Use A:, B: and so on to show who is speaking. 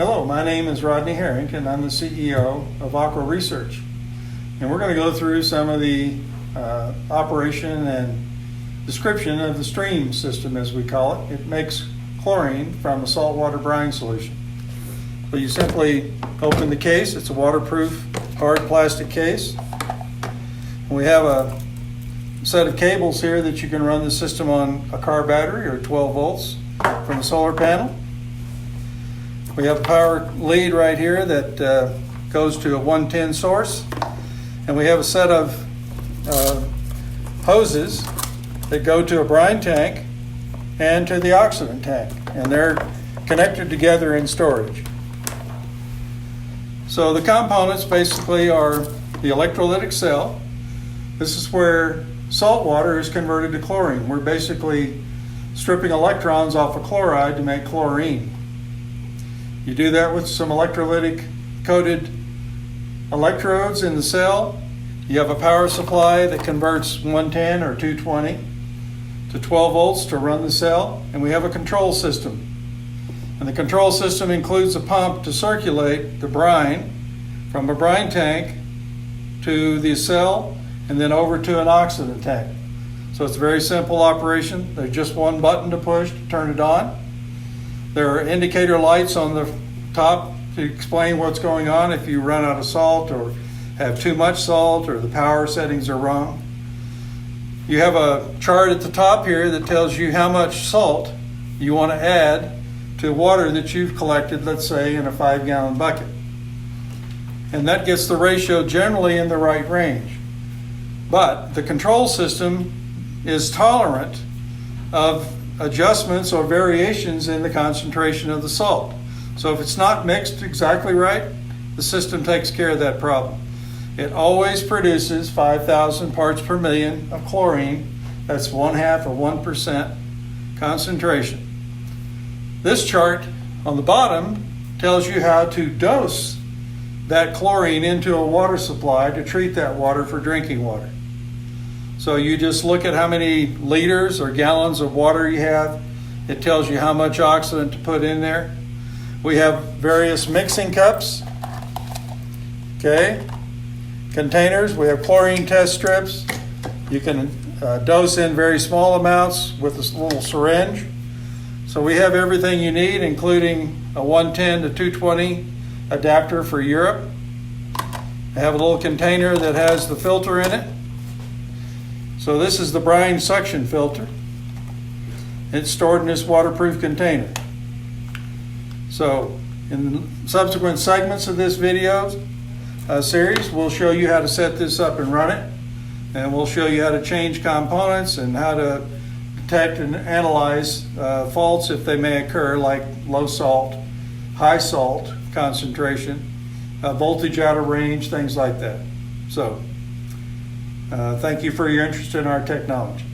A: Hello, my name is Rodney Herring, and I'm the CEO of Aqua Research. And we're going to go through some of the operation and description of the stream system, as we call it. It makes chlorine from a saltwater brine solution. So you simply open the case. It's a waterproof hard plastic case. And we have a set of cables here that you can run the system on a car battery or 12 volts from a solar panel. We have a power lead right here that goes to a 110 source, and we have a set of hoses that go to a brine tank and to the oxidant tank, and they're connected together in storage. So the components basically are the electrolytic cell. This is where salt water is converted to chlorine. We're basically stripping electrons off of chloride to make chlorine. You do that with some electrolytic coated electrodes in the cell. You have a power supply that converts 110 or 220 to 12 volts to run the cell, and we have a control system. And the control system includes a pump to circulate the brine from a brine tank to the cell and then over to an oxidant tank. So it's a very simple operation. There's just one button to push to turn it on. There are indicator lights on the top to explain what's going on if you run out of salt or have too much salt or the power settings are wrong. You have a chart at the top here that tells you how much salt you want to add to water that you've collected, let's say, in a 5-gallon bucket. And that gets the ratio generally in the right range. But the control system is tolerant of adjustments or variations in the concentration of the salt. So if it's not mixed exactly right, the system takes care of that problem. It always produces 5,000 parts per million of chlorine. That's 1/2 of 1% concentration. This chart on the bottom tells you how to dose that chlorine into a water supply to treat that water for drinking water. So you just look at how many liters or gallons of water you have. It tells you how much oxidant to put in there. We have various mixing cups, okay, containers. We have chlorine test strips. You can dose in very small amounts with this little syringe. So we have everything you need, including a 110 to 220 adapter for Europe. I have a little container that has the filter in it. So this is the brine suction filter. It's stored in this waterproof container. So in subsequent segments of this video series, we'll show you how to set this up and run it. And we'll show you how to change components and how to detect and analyze faults if they may occur, like low salt, high salt concentration, voltage out of range, things like that. So thank you for your interest in our technology.